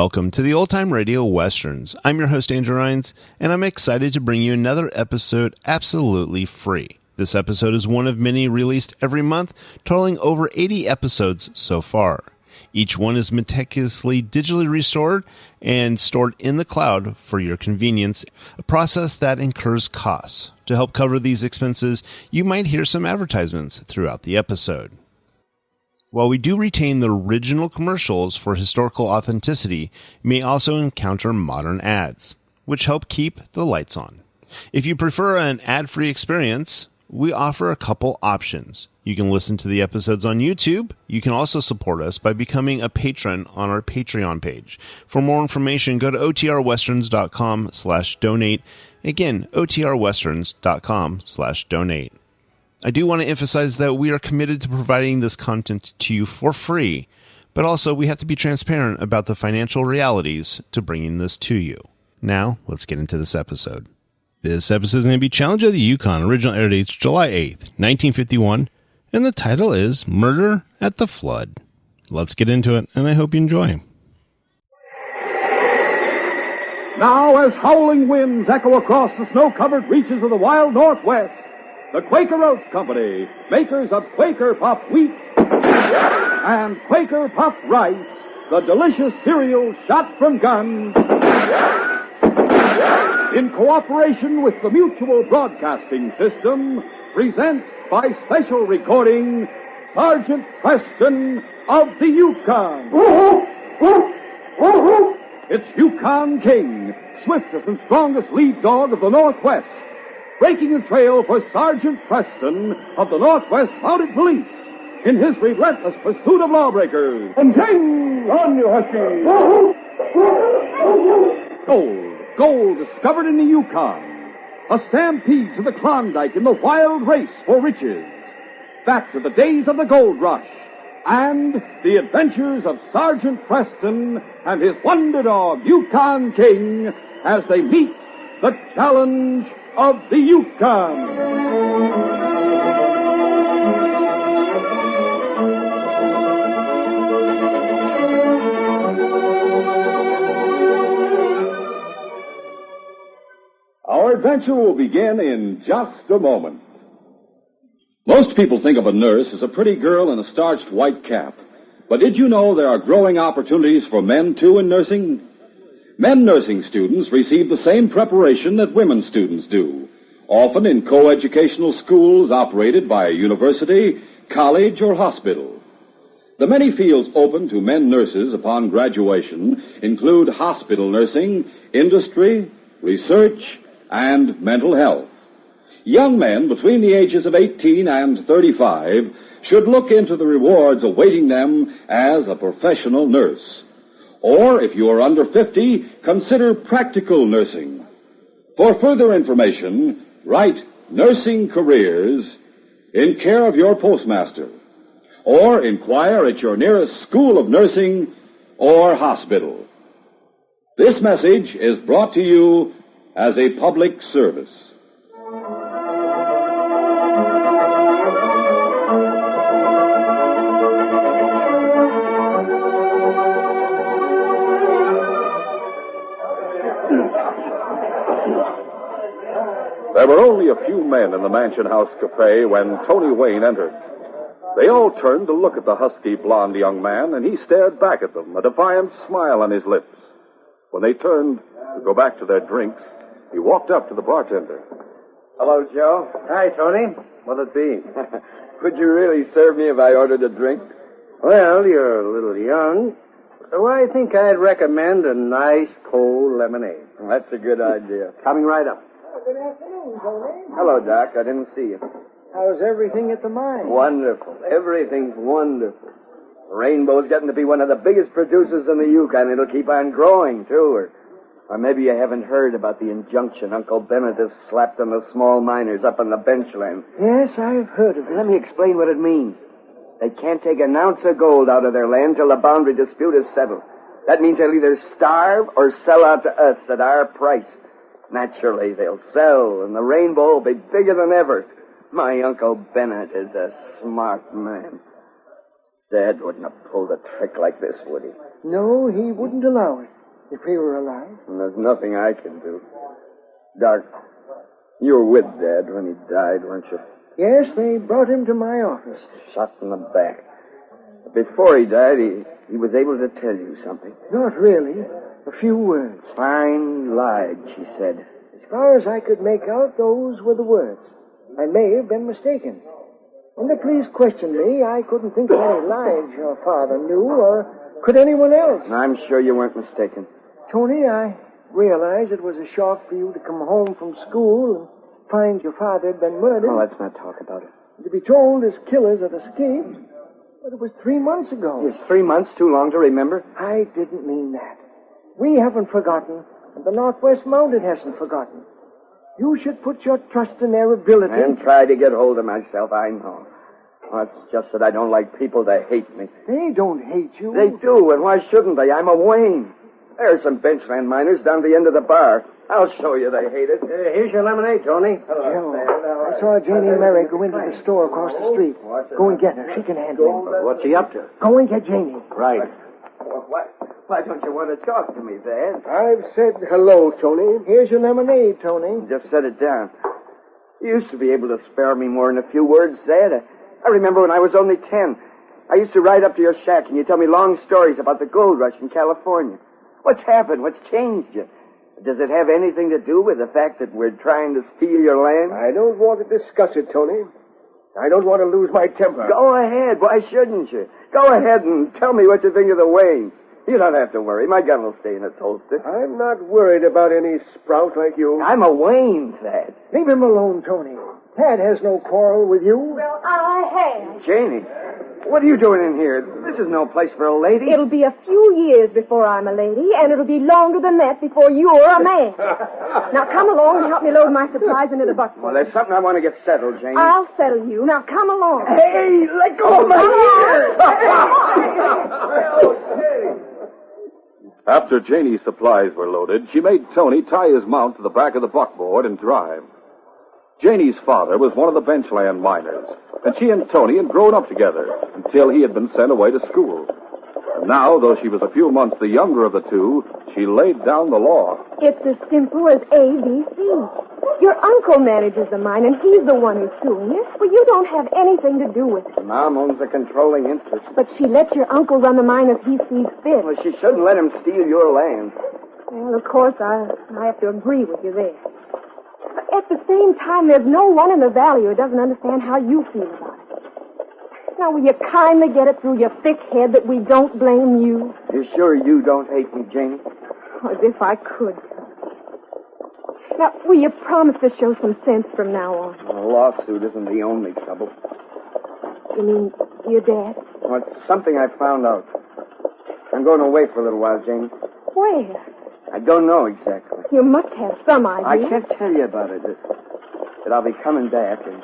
Welcome to the Old Time Radio Westerns. I'm your host, Andrew Rines, and I'm excited to bring you another episode absolutely free. This episode is one of many released every month, totaling over 80 episodes so far. Each one is meticulously digitally restored and stored in the cloud for your convenience, a process that incurs costs. To help cover these expenses, you might hear some advertisements throughout the episode. While we do retain the original commercials for historical authenticity, you may also encounter modern ads, which help keep the lights on. If you prefer an ad-free experience, we offer a couple options. You can listen to the episodes on YouTube. You can also support us by becoming a patron on our Patreon page. For more information, go to otrwesterns.com/donate. Again, otrwesterns.com/donate. I do want to emphasize that we are committed to providing this content to you for free, but also we have to be transparent about the financial realities to bringing this to you. Now, let's get into this episode. This episode is going to be Challenge of the Yukon. Original air dates July 8th, 1951, and the title is Murder at the Flood. Let's get into it, and I hope you enjoy. Now, as howling winds echo across the snow-covered reaches of the wild Northwest, the Quaker Oats Company, makers of Quaker Puff Wheat and Quaker Puff Rice, the delicious cereal shot from guns, in cooperation with the Mutual Broadcasting System, present by special recording, Sergeant Preston of the Yukon. It's Yukon King, swiftest and strongest lead dog of the Northwest, breaking the trail for Sergeant Preston of the Northwest Mounted Police in his relentless pursuit of lawbreakers. And King, on you, Husky! Gold discovered in the Yukon. A stampede to the Klondike in the wild race for riches. Back to the days of the gold rush. And the adventures of Sergeant Preston and his wonder dog, Yukon King, as they meet the challenge of the Yukon. Our adventure will begin in just a moment. Most people think of a nurse as a pretty girl in a starched white cap. But did you know there are growing opportunities for men, too, in nursing? Men nursing students receive the same preparation that women students do, often in co-educational schools operated by a university, college, or hospital. The many fields open to men nurses upon graduation include hospital nursing, industry, research, and mental health. Young men between the ages of 18 and 35 should look into the rewards awaiting them as a professional nurse. Or, if you are under 50, consider practical nursing. For further information, write Nursing Careers in care of your postmaster. Or inquire at your nearest school of nursing or hospital. This message is brought to you as a public service. There were only a few men in the Mansion House Cafe when Tony Wayne entered. They all turned to look at the husky, blond young man, and he stared back at them, a defiant smile on his lips. When they turned to go back to their drinks, he walked up to the bartender. Hello, Joe. Hi, Tony. What'll it be? Could you really serve me if I ordered a drink? Well, you're a little young, so I think I'd recommend a nice cold lemonade. That's a good idea. Coming right up. Good afternoon, Tony. Hello, Doc. I didn't see you. How's everything at the mine? Wonderful. Everything's wonderful. Rainbow's getting to be one of the biggest producers in the Yukon. It'll keep on growing, too. Or maybe you haven't heard about the injunction Uncle Bennett has slapped on the small miners up on the benchland. Yes, I've heard of it. Let me explain what it means. They can't take an ounce of gold out of their land till the boundary dispute is settled. That means they'll either starve or sell out to us at our price. Naturally, they'll sell, and the rainbow will be bigger than ever. My Uncle Bennett is a smart man. Dad wouldn't have pulled a trick like this, would he? No, he wouldn't allow it if he were alive. And there's nothing I can do. Doc, you were with Dad when he died, weren't you? Yes, they brought him to my office. Shot in the back. Before he died, he was able to tell you something. Not really. A few words. Fine lied, she said. As far as I could make out, those were the words. I may have been mistaken. When the police questioned me, I couldn't think of any lies your father knew, or could anyone else. I'm sure you weren't mistaken. Tony, I realize it was a shock for you to come home from school and find your father had been murdered. Oh, let's not talk about it. To be told his killers had escaped, but it was 3 months ago. Is 3 months too long to remember? I didn't mean that. We haven't forgotten, and the Northwest Mounted hasn't forgotten. You should put your trust in their ability. And try to get hold of myself, I know. Oh, it's just that I don't like people to hate me. They don't hate you. They do, and why shouldn't they? I'm a Wayne. There's some benchland miners down the end of the bar. I'll show you they hate it. Here's your lemonade, Tony. Joe, I saw Janie Merrick go into the store across the street. Go and get her. She can handle it. What's he up to? Go and get Janie. Right. Well, why don't you want to talk to me, Dad? I've said hello, Tony. Here's your lemonade, Tony. Just set it down. You used to be able to spare me more than a few words, Dad. I remember when I was only 10. I used to ride up to your shack and you'd tell me long stories about the gold rush in California. What's happened? What's changed you? Does it have anything to do with the fact that we're trying to steal your land? I don't want to discuss it, Tony. I don't want to lose my temper. Go ahead. Why shouldn't you? Go ahead and tell me what you think of the Wayne. You don't have to worry. My gun will stay in its holster. I'm not worried about any sprout like you. I'm a Wayne, Thad. Leave him alone, Tony. Tad has no quarrel with you. Well, I have. Janie, what are you doing in here? This is no place for a lady. It'll be a few years before I'm a lady, and it'll be longer than that before you're a man. Now, come along and help me load my supplies into the bucket. Well, there's something I want to get settled, Janie. I'll settle you. Now, come along. Hey, let go of my ears! After Janie's supplies were loaded, she made Tony tie his mount to the back of the buckboard and drive. Janie's father was one of the benchland miners, and she and Tony had grown up together until he had been sent away to school. And now, though she was a few months the younger of the two, she laid down the law. It's as simple as ABC. Your uncle manages the mine, and he's the one who's suing you. Well, you don't have anything to do with it. Mom owns a controlling interest. But she lets your uncle run the mine as he sees fit. Well, she shouldn't let him steal your land. Well, of course, I have to agree with you there. But at the same time, there's no one in the valley who doesn't understand how you feel about it. Now, will you kindly get it through your thick head that we don't blame you? You're sure you don't hate me, Janie? Oh, as if I could. Now, will you promise to show some sense from now on? A lawsuit isn't the only trouble. You mean your dad? Well, it's something I found out. I'm going away for a little while, Janie. Where? I don't know exactly. You must have some idea. I can't tell you about it. That I'll be coming back, and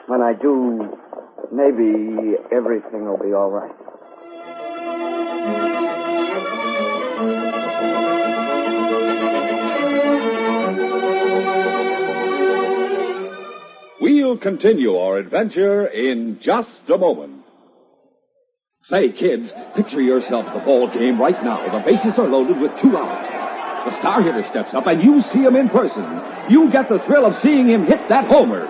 when I do, maybe everything will be all right. We'll continue our adventure in just a moment. Say, kids, picture yourself at the ball game right now. The bases are loaded with 2 outs. The star hitter steps up, and you see him in person. You get the thrill of seeing him hit that homer.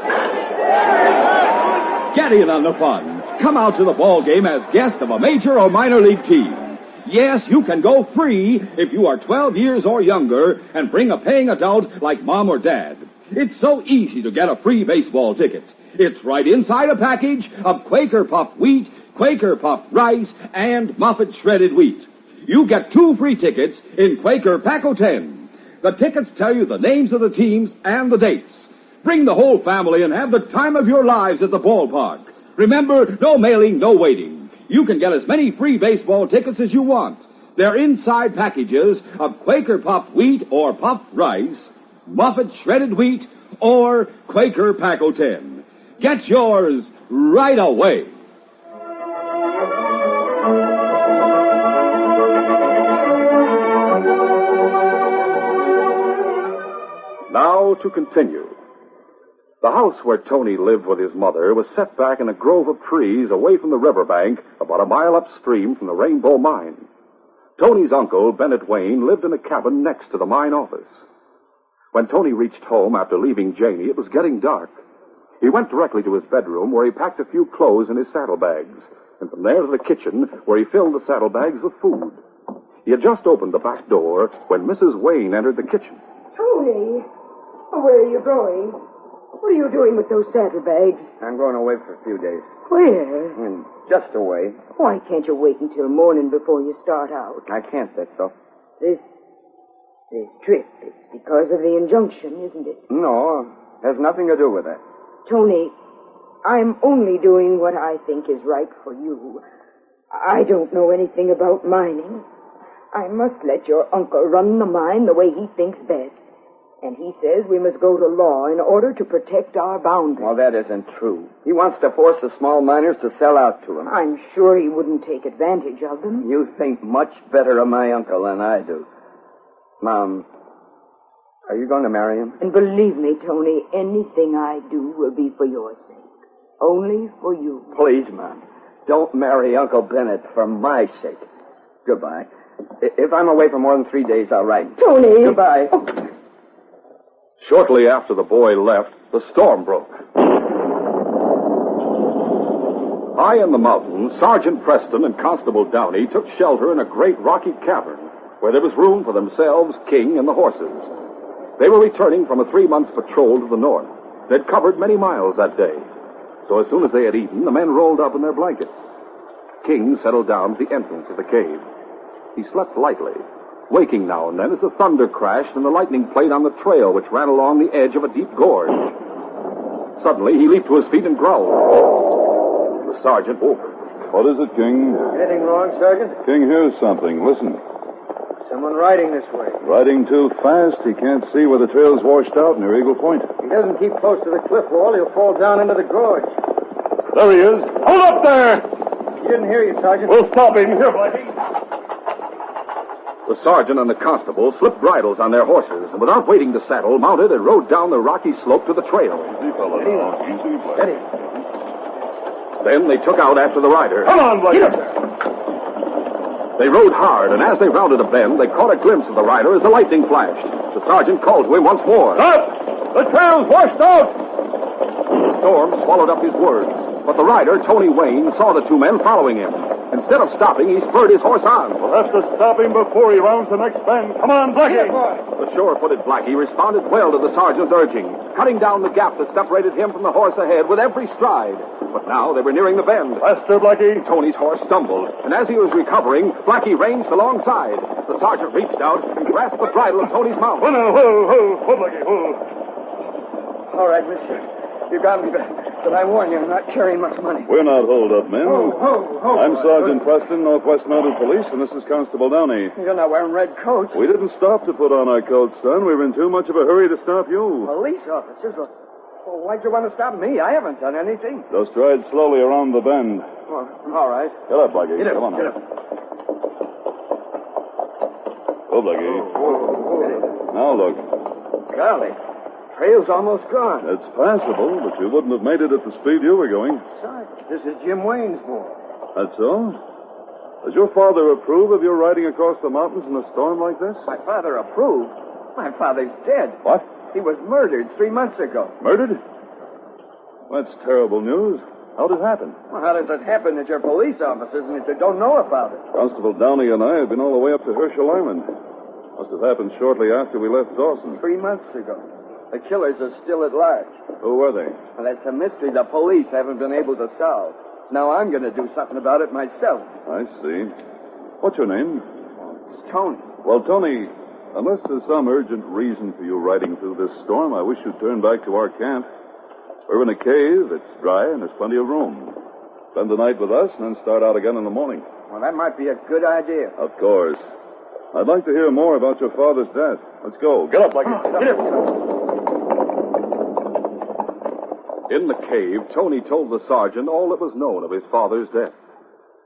Get in on the fun. Come out to the ball game as guest of a major or minor league team. Yes, you can go free if you are 12 years or younger and bring a paying adult like Mom or Dad. It's so easy to get a free baseball ticket. It's right inside a package of Quaker Puffed Wheat, Quaker Puffed Rice, and Muffet Shredded Wheat. You get 2 free tickets in Quaker Pack o' 10. The tickets tell you the names of the teams and the dates. Bring the whole family and have the time of your lives at the ballpark. Remember, no mailing, no waiting. You can get as many free baseball tickets as you want. They're inside packages of Quaker Puffed Wheat or Puffed Rice, Muffet Shredded Wheat, or Quaker Pack o' 10. Get yours right away. Now to continue. The house where Tony lived with his mother was set back in a grove of trees away from the riverbank about a mile upstream from the Rainbow Mine. Tony's uncle, Bennett Wayne, lived in a cabin next to the mine office. When Tony reached home after leaving Janie, it was getting dark. He went directly to his bedroom, where he packed a few clothes in his saddlebags, and from there to the kitchen, where he filled the saddlebags with food. He had just opened the back door when Mrs. Wayne entered the kitchen. Tony, where are you going? What are you doing with those saddlebags? I'm going away for a few days. Where? Just away. Why can't you wait until morning before you start out? I can't, that's so. This trip, it's because of the injunction, isn't it? No, has nothing to do with that. Tony, I'm only doing what I think is right for you. I don't know anything about mining. I must let your uncle run the mine the way he thinks best. And he says we must go to law in order to protect our boundaries. Well, that isn't true. He wants to force the small miners to sell out to him. I'm sure he wouldn't take advantage of them. You think much better of my uncle than I do. Mom, are you going to marry him? And believe me, Tony, anything I do will be for your sake. Only for you. Please, Mom, don't marry Uncle Bennett for my sake. Goodbye. If I'm away for more than 3 days, I'll write. Tony! Goodbye. Oh. Shortly after the boy left, the storm broke. High in the mountains, Sergeant Preston and Constable Downey took shelter in a great rocky cavern where there was room for themselves, King, and the horses. They were returning from a 3-month patrol to the north. They'd covered many miles that day. So as soon as they had eaten, the men rolled up in their blankets. King settled down at the entrance of the cave. He slept lightly, waking now and then as the thunder crashed and the lightning played on the trail which ran along the edge of a deep gorge. Suddenly, he leaped to his feet and growled. The sergeant woke. What is it, King? Anything wrong, Sergeant? King hears something. Listen. Someone riding this way. Riding too fast. He can't see where the trail's washed out near Eagle Point. If he doesn't keep close to the cliff wall, he'll fall down into the gorge. There he is. Hold up there! He didn't hear you, Sergeant. We'll stop him. Here, Blackie. The sergeant and the constable slipped bridles on their horses, and without waiting to saddle, mounted and rode down the rocky slope to the trail. Easy, fella, now. Easy, Blackie. Steady. Then they took out after the rider. Come on, Blackie. They rode hard, and as they rounded a bend, they caught a glimpse of the rider as the lightning flashed. The sergeant called to him once more. Stop! The trail's washed out! The storm swallowed up his words, but the rider, Tony Wayne, saw the two men following him. Instead of stopping, he spurred his horse on. We'll have to stop him before he rounds the next bend. Come on, Blackie! The sure-footed Blackie responded well to the sergeant's urging, cutting down the gap that separated him from the horse ahead with every stride. But now they were nearing the bend. Faster, Blackie. Tony's horse stumbled, and as he was recovering, Blackie ranged alongside. The sergeant reached out and grasped the bridle of Tony's mount. Whoa, Blackie, whoa. All right, mister. You got me, but I warn you, I'm not carrying much money. We're not hold-up men. Oh, I'm Sergeant Preston, Northwest Mounted Police, and this is Constable Downey. You're not wearing red coats. We didn't stop to put on our coats, son. We were in too much of a hurry to stop you. Police officers? Well, why'd you want to stop me? I haven't done anything. Just ride slowly around the bend. Well, all right. Get up, Blackie. Get up, Come on. get up. Go, Blackie. Now look. Golly, trail's almost gone. It's passable, but you wouldn't have made it at the speed you were going. Sergeant, this is Jim Wayne's boy. That's all? Does your father approve of your riding across the mountains in a storm like this? My father approved. My father's dead. What? He was murdered 3 months ago. Murdered? That's terrible news. How did it happen? Well, how does it happen that you're police officers and that you don't know about it? Constable Downey and I have been all the way up to Herschel Island. Must have happened shortly after we left Dawson. 3 months ago. The killers are still at large. Who were they? Well, that's a mystery the police haven't been able to solve. Now I'm going to do something about it myself. I see. What's your name? It's Tony. Well, Tony, unless there's some urgent reason for you riding through this storm, I wish you'd turn back to our camp. We're in a cave, it's dry, and there's plenty of room. Spend the night with us, and then start out again in the morning. Well, that might be a good idea. Of course. I'd like to hear more about your father's death. Let's go. Get up, Blackie. Get up. In the cave, Tony told the sergeant all that was known of his father's death.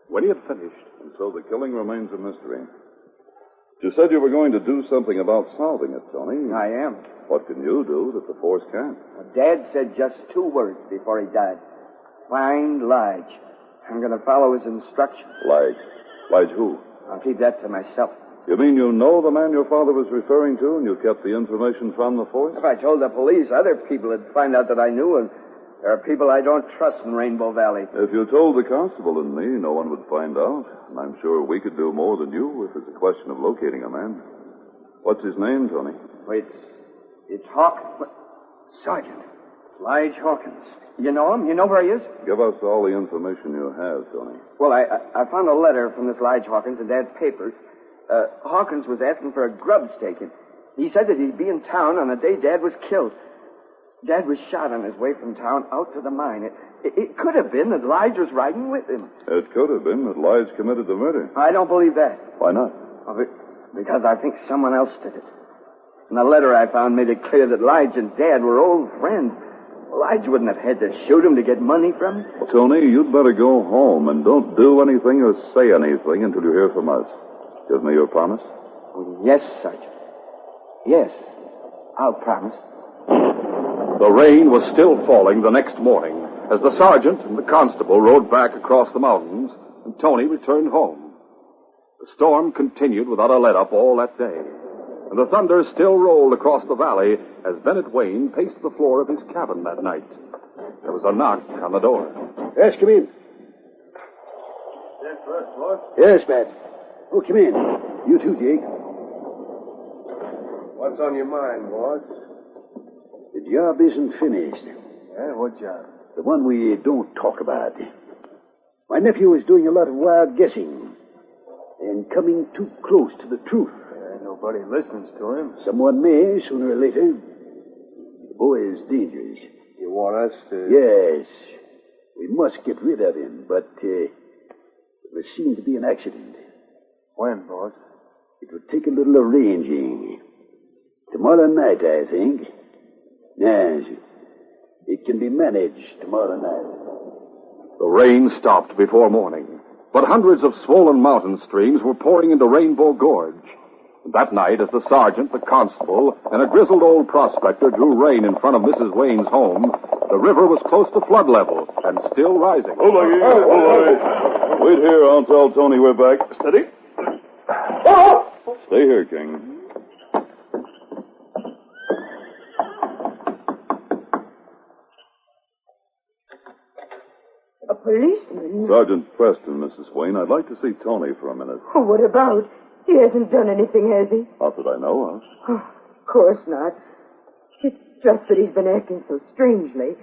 When he had finished, And so the killing remains a mystery. You said you were going to do something about solving it, Tony. I am. What can you do that the force can't? Dad said just 2 words before he died. Find Lige. I'm going to follow his instructions. Lige? Lige who? I'll keep that to myself. You mean you know the man your father was referring to, and you kept the information from the force? If I told the police, other people would find out that I knew, and there are people I don't trust in Rainbow Valley. If you told the constable and me, no one would find out. And I'm sure we could do more than you if it's a question of locating a man. What's his name, Tony? Wait, it's Sergeant. Lige Hawkins. You know him? You know where he is? Give us all the information you have, Tony. Well, I found a letter from this Lige Hawkins in Dad's papers. Hawkins was asking for a grub stake. He said that he'd be in town on the day Dad was killed. Dad was shot on his way from town out to the mine. It could have been that Lige was riding with him. It could have been that Lige committed the murder. I don't believe that. Why not? Because I think someone else did it. And the letter I found made it clear that Lige and Dad were old friends. Lige wouldn't have had to shoot him to get money from him. Tony, you'd better go home and don't do anything or say anything until you hear from us. Give me your promise. Oh, yes, Sergeant. Yes, I'll promise. The rain was still falling the next morning as the sergeant and the constable rode back across the mountains and Tony returned home. The storm continued without a let-up all that day, and the thunder still rolled across the valley as Bennett Wayne paced the floor of his cabin that night. There was a knock on the door. Yes, come in. Yes, Matt. Oh, come in. You too, Jake. What's on your mind, boss? The job isn't finished. Yeah, what job? The one we don't talk about. My nephew is doing a lot of wild guessing and coming too close to the truth. Nobody listens to him. Someone may, sooner or later. The boy is dangerous. You want us to... Yes. We must get rid of him, but there seemed to be an accident. When, boss? It would take a little arranging. Tomorrow night, I think. Yes. It can be managed tomorrow night. The rain stopped before morning, but hundreds of swollen mountain streams were pouring into Rainbow Gorge. That night, as the sergeant, the constable, and a grizzled old prospector drew rein in front of Mrs. Wayne's home, the river was close to flood level and still rising. Hold on. Wait here. I'll tell Tony we're back. Steady. Stay here, King. A policeman? Sergeant Preston, Mrs. Wayne. I'd like to see Tony for a minute. Oh, what about? He hasn't done anything, has he? Not that I know of. Oh, of course not. It's just that he's been acting so strangely.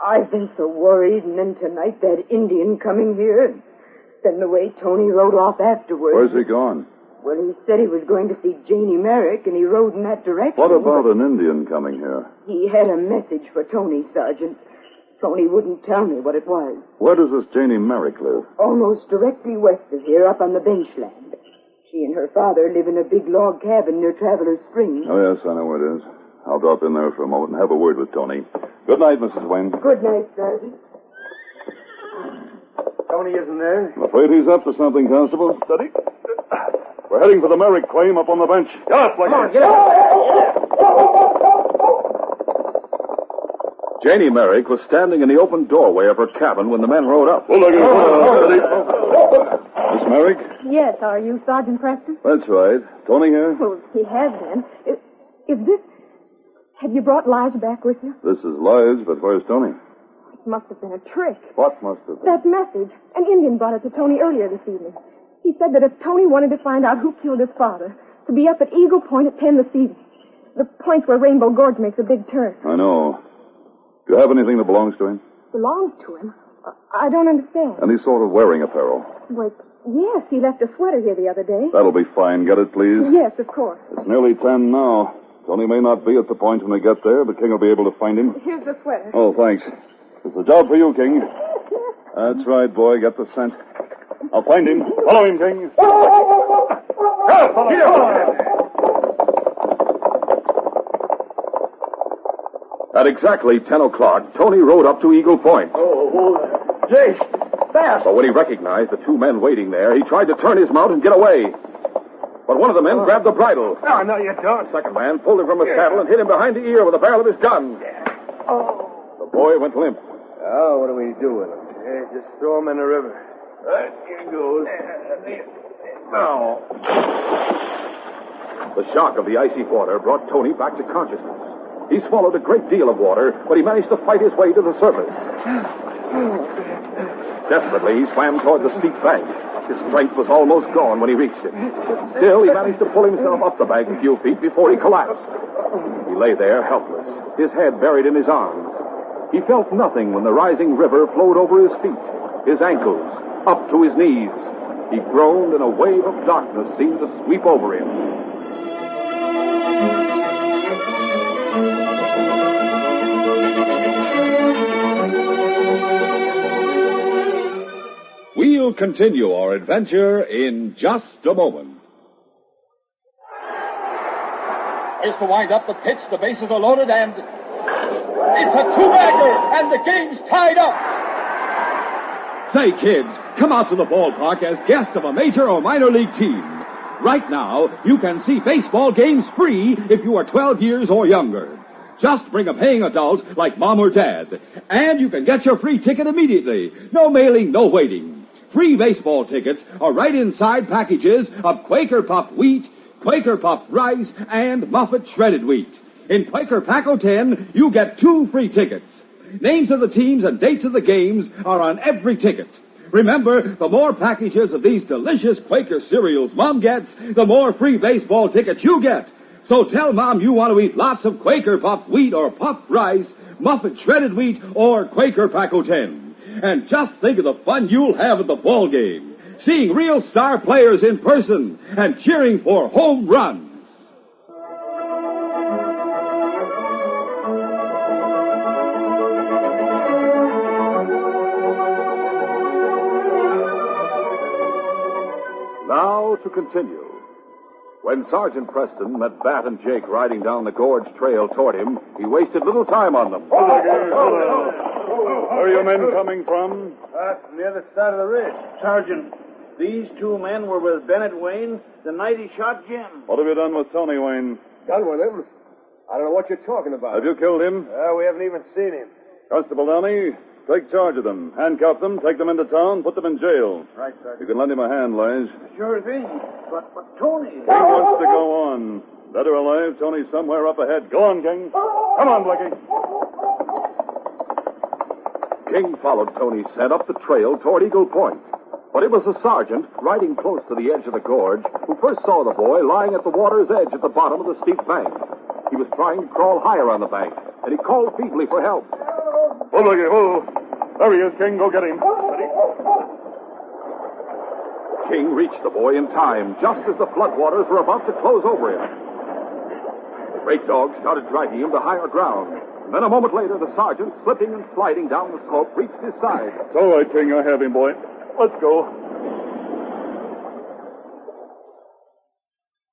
I've been so worried, and then tonight that Indian coming here, and then the way Tony rode off afterwards. Where's he gone? Well, he said he was going to see Janie Merrick, and he rode in that direction. What about an Indian coming here? He had a message for Tony, Sergeant. Tony wouldn't tell me what it was. Where does this Janie Merrick live? Almost directly west of here, up on the benchland. She and her father live in a big log cabin near Traveler's Spring. Oh, yes, I know where it is. I'll drop in there for a moment and have a word with Tony. Good night, Mrs. Wayne. Good night, Sergeant. Tony isn't there? I'm afraid he's up to something, Constable. Steady. We're heading for the Merrick claim up on the bench. Get up, Flex. Come on, get up. Janie Merrick was standing in the open doorway of her cabin when the men rode up. Hold on. Miss Merrick? Yes, are you Sergeant Preston? That's right. Tony here? Well, he has been. Is this... Have you brought Lige back with you? This is Lige, but where's Tony? It must have been a trick. What must have been? That message. An Indian brought it to Tony earlier this evening. He said that if Tony wanted to find out who killed his father, to be up at Eagle Point at 10 this evening. The point's where Rainbow Gorge makes a big turn. I know. Do you have anything that belongs to him? Belongs to him? I don't understand. Any sort of wearing apparel? Wait, yes, he left a sweater here the other day. That'll be fine. Get it, please? Yes, of course. It's nearly 10 now. Tony may not be at the point when we get there, but King will be able to find him. Here's the sweater. Oh, thanks. It's a job for you, King. That's right, boy. Get the scent. I'll find him. Follow him, King. At exactly 10 o'clock, Tony rode up to Eagle Point. Jake, fast. But when he recognized the two men waiting there, he tried to turn his mount and get away. But one of the men grabbed the bridle. No, you don't. The second man pulled him from his saddle and hit him behind the ear with the barrel of his gun. The boy went limp. Oh, what do we do with him? Just throw him in the river. Right, here goes. Now. The shock of the icy water brought Tony back to consciousness. He swallowed a great deal of water, but he managed to fight his way to the surface. Desperately, he swam toward the steep bank. His strength was almost gone when he reached it. Still, he managed to pull himself up the bank a few feet before he collapsed. He lay there helpless, his head buried in his arms. He felt nothing when the rising river flowed over his feet, his ankles, up to his knees. He groaned and a wave of darkness seemed to sweep over him. We'll continue our adventure in just a moment. Here's to wind up the pitch. The bases are loaded, and it's a two-bagger, and the game's tied up. Say, kids, come out to the ballpark as guests of a major or minor league team. Right now, you can see baseball games free if you are 12 years or younger. Just bring a paying adult like Mom or Dad, and you can get your free ticket immediately. No mailing, no waiting. Free baseball tickets are right inside packages of Quaker Puffed wheat, Quaker Puffed rice, and Muffet shredded wheat. In Quaker Pack 10, you get 2 free tickets. Names of the teams and dates of the games are on every ticket. Remember, the more packages of these delicious Quaker cereals Mom gets, the more free baseball tickets you get. So tell Mom you want to eat lots of Quaker Puffed wheat or puffed rice, Muffet shredded wheat, or Quaker Pack 10. And just think of the fun you'll have at the ball game, seeing real star players in person and cheering for home runs. Now to continue. When Sergeant Preston met Bat and Jake riding down the gorge trail toward him, he wasted little time on them. Where are your men coming from? From the other side of the ridge. Sergeant, these 2 men were with Bennett Wayne the night he shot Jim. What have you done with Tony Wayne? Done with him? I don't know what you're talking about. Have you killed him? We haven't even seen him. Constable Downey, take charge of them. Handcuff them, take them into town, put them in jail. Right, Sergeant. You can lend him a hand, Lige. Sure thing. But Tony... King wants to go on. Dead or alive, Tony's somewhere up ahead. Go on, King. Come on, Blackie. King followed Tony's scent up the trail toward Eagle Point. But it was the sergeant, riding close to the edge of the gorge, who first saw the boy lying at the water's edge at the bottom of the steep bank. He was trying to crawl higher on the bank, and he called feebly for help. Oh, Blackie, oh. There he is, King. Go get him. Ready? King reached the boy in time, just as the floodwaters were about to close over him. The great dog started dragging him to higher ground. Then a moment later, the sergeant, slipping and sliding down the slope, reached his side. It's all right, King. I have him, boy. Let's go.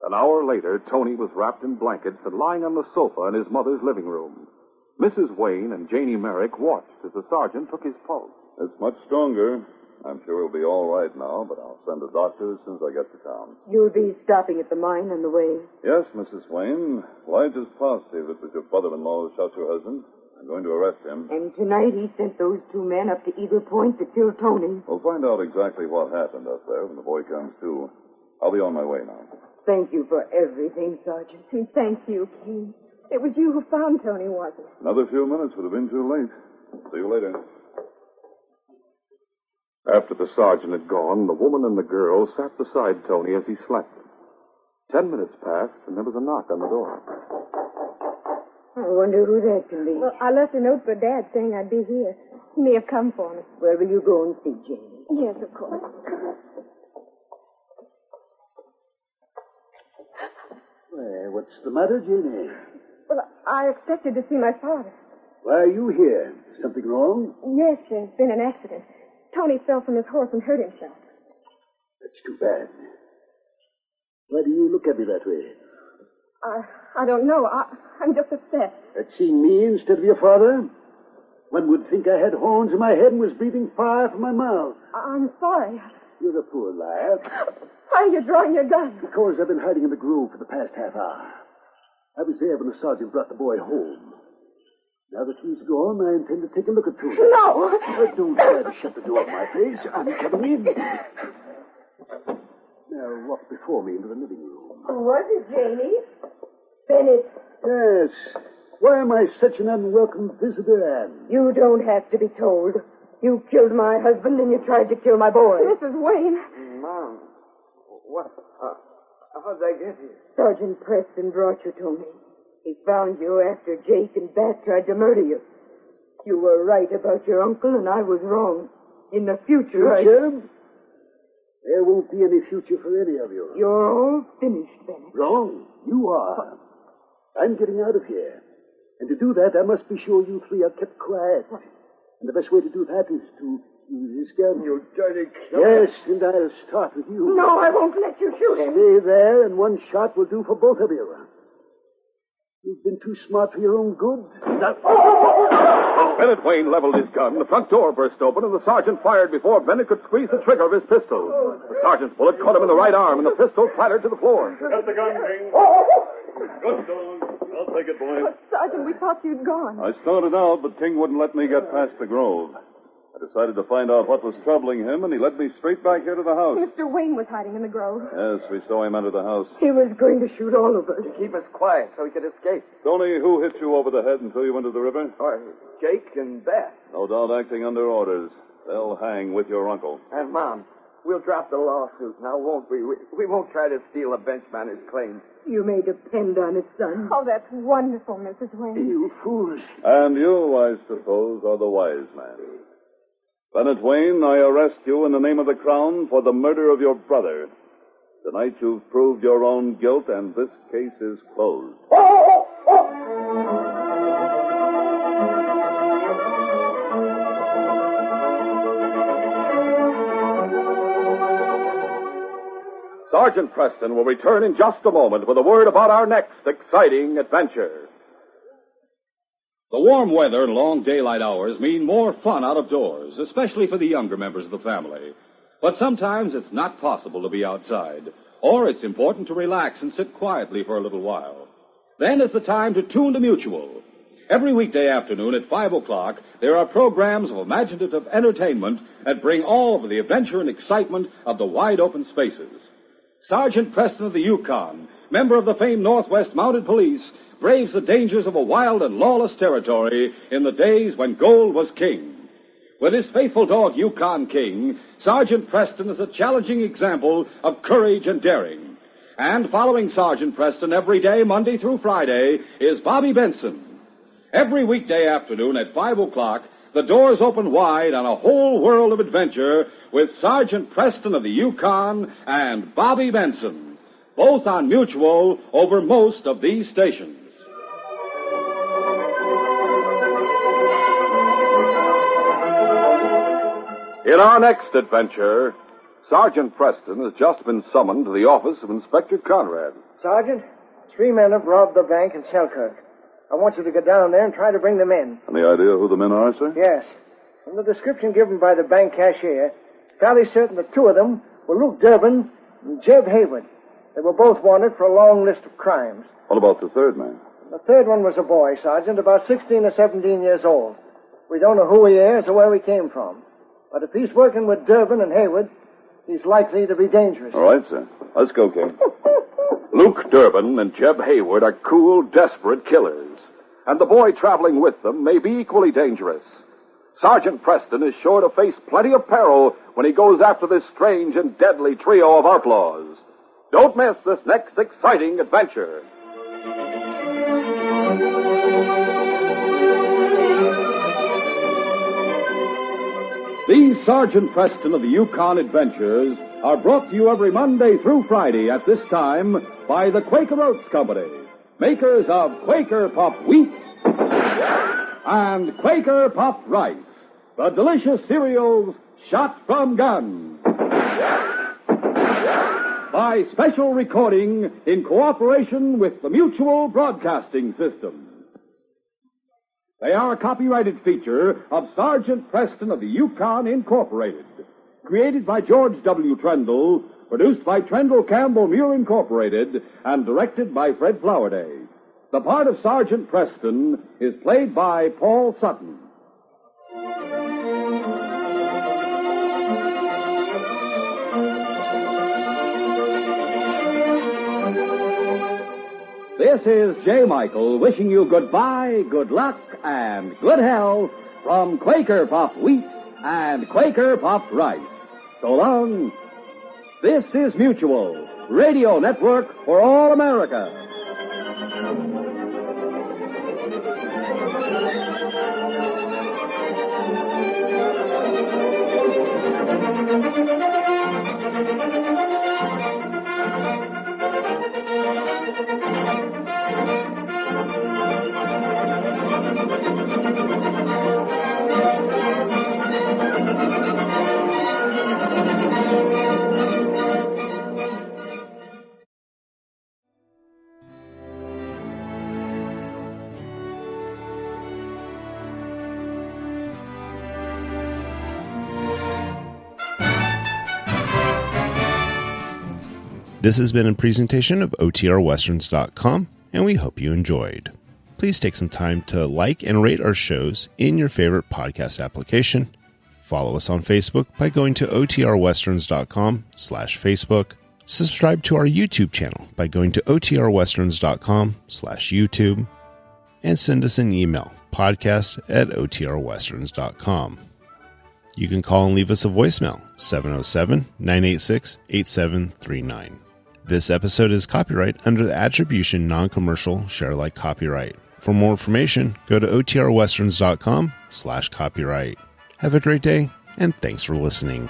An hour later, Tony was wrapped in blankets and lying on the sofa in his mother's living room. Mrs. Wayne and Janie Merrick watched as the sergeant took his pulse. It's much stronger. I'm sure he'll be all right now, but I'll send a doctor as soon as I get to town. You'll be stopping at the mine on the way? Yes, Mrs. Wayne. Lige is positive it was your brother-in-law who shot your husband. I'm going to arrest him. And tonight he sent those 2 men up to Eagle Point to kill Tony. We'll find out exactly what happened up there when the boy comes to. I'll be on my way now. Thank you for everything, Sergeant. And thank you, King. It was you who found Tony, wasn't it? Another few minutes would have been too late. See you later. After the sergeant had gone, the woman and the girl sat beside Tony as he slept. 10 minutes passed, and there was a knock on the door. I wonder who that can be. Well, I left a note for Dad saying I'd be here. He may have come for me. Where will you go and see Jane? Yes, of course. Well, what's the matter, Janie? Well, I expected to see my father. Why are you here? Something wrong? Yes, there's been an accident. Tony fell from his horse and hurt himself. That's too bad. Why do you look at me that way? I don't know. I'm just upset. At seeing me instead of your father? One would think I had horns in my head and was breathing fire from my mouth. I'm sorry. You're a poor liar. Why are you drawing your gun? Because I've been hiding in the grove for the past half hour. I was there when the sergeant brought the boy home. Now that he's gone, I intend to take a look at Tony. No! Don't try to shut the door in my face. I'm coming in. Now, walk before me into the living room. Who was it, Janie? Bennett. Yes. Why am I such an unwelcome visitor, Anne? You don't have to be told. You killed my husband and you tried to kill my boy. Mrs. Wayne. Mom, what? How'd they get here? Sergeant Preston brought you to me. He found you after Jake and Bat tried to murder you. You were right about your uncle and I was wrong. In the future, There won't be any future for any of you. You're all finished, Bennett. Wrong. You are. I'm getting out of here. And to do that, I must be sure you three are kept quiet. And the best way to do that is to use this gun. You dirty killer. Yes, and I'll start with you. No, I won't let you shoot him. Stay there, and one shot will do for both of you. You've been too smart for your own good. Now... Bennett Wayne leveled his gun. The front door burst open, and the sergeant fired before Bennett could squeeze the trigger of his pistol. The sergeant's bullet caught him in the right arm, and the pistol clattered to the floor. Get the gun, King. Good dog. I'll take it, boy. But, Sergeant, we thought you'd gone. I started out, but King wouldn't let me get past the grove. I decided to find out what was troubling him, and he led me straight back here to the house. Mr. Wayne was hiding in the grove. Yes, we saw him enter the house. He was going to shoot all of us. To keep us quiet so we could escape. Tony, who hit you over the head and threw you into the river? Jake and Bat. No doubt acting under orders. They'll hang with your uncle. And Mom, we'll drop the lawsuit now, won't we? We won't try to steal a benchmaner's claim. You may depend on it, son. Oh, that's wonderful, Mrs. Wayne. You fools. And you, I suppose, are the wise man. Bennett Wayne, I arrest you in the name of the Crown for the murder of your brother. Tonight you've proved your own guilt, and this case is closed. Sergeant Preston will return in just a moment with a word about our next exciting adventure. The warm weather and long daylight hours mean more fun out of doors, especially for the younger members of the family. But sometimes it's not possible to be outside, or it's important to relax and sit quietly for a little while. Then is the time to tune to Mutual. Every weekday afternoon at 5 o'clock, there are programs of imaginative entertainment that bring all of the adventure and excitement of the wide-open spaces. Sergeant Preston of the Yukon, member of the famed Northwest Mounted Police, braves the dangers of a wild and lawless territory in the days when gold was king. With his faithful dog, Yukon King, Sergeant Preston is a challenging example of courage and daring. And following Sergeant Preston every day, Monday through Friday, is Bobby Benson. Every weekday afternoon at 5 o'clock, the doors open wide on a whole world of adventure with Sergeant Preston of the Yukon and Bobby Benson, both on Mutual over most of these stations. In our next adventure, Sergeant Preston has just been summoned to the office of Inspector Conrad. Sergeant, 3 men have robbed the bank in Selkirk. I want you to go down there and try to bring them in. Any idea who the men are, sir? Yes. From the description given by the bank cashier, fairly certain the 2 of them were Luke Durbin and Jeb Hayward. They were both wanted for a long list of crimes. What about the third man? The third one was a boy, Sergeant, about 16 or 17 years old. We don't know who he is or where he came from. But if he's working with Durbin and Hayward, he's likely to be dangerous. All right, sir. Let's go, King. Luke Durbin and Jeb Hayward are cool, desperate killers. And the boy traveling with them may be equally dangerous. Sergeant Preston is sure to face plenty of peril when he goes after this strange and deadly trio of outlaws. Don't miss this next exciting adventure. These Sergeant Preston of the Yukon adventures are brought to you every Monday through Friday at this time by the Quaker Oats Company, makers of Quaker Puff Wheat and Quaker Puff Rice, the delicious cereals shot from guns. By special recording in cooperation with the Mutual Broadcasting System. They are a copyrighted feature of Sergeant Preston of the Yukon, Incorporated. Created by George W. Trendle, produced by Trendle Campbell Muir, Incorporated, and directed by Fred Flowerday. The part of Sergeant Preston is played by Paul Sutton. This is J. Michael wishing you goodbye, good luck, and good health from Quaker Puffed Wheat and Quaker Puffed Rice. So long. This is Mutual, Radio Network for all America. This has been a presentation of OTRWesterns.com, and we hope you enjoyed. Please take some time to like and rate our shows in your favorite podcast application. Follow us on Facebook by going to OTRWesterns.com/Facebook. Subscribe to our YouTube channel by going to OTRWesterns.com/YouTube. And send us an email, podcast@OTRWesterns.com. You can call and leave us a voicemail, 707-986-8739. This episode is copyright under the Attribution Non-Commercial Share-alike copyright. For more information, go to OTRWesterns.com/copyright. Have a great day, and thanks for listening.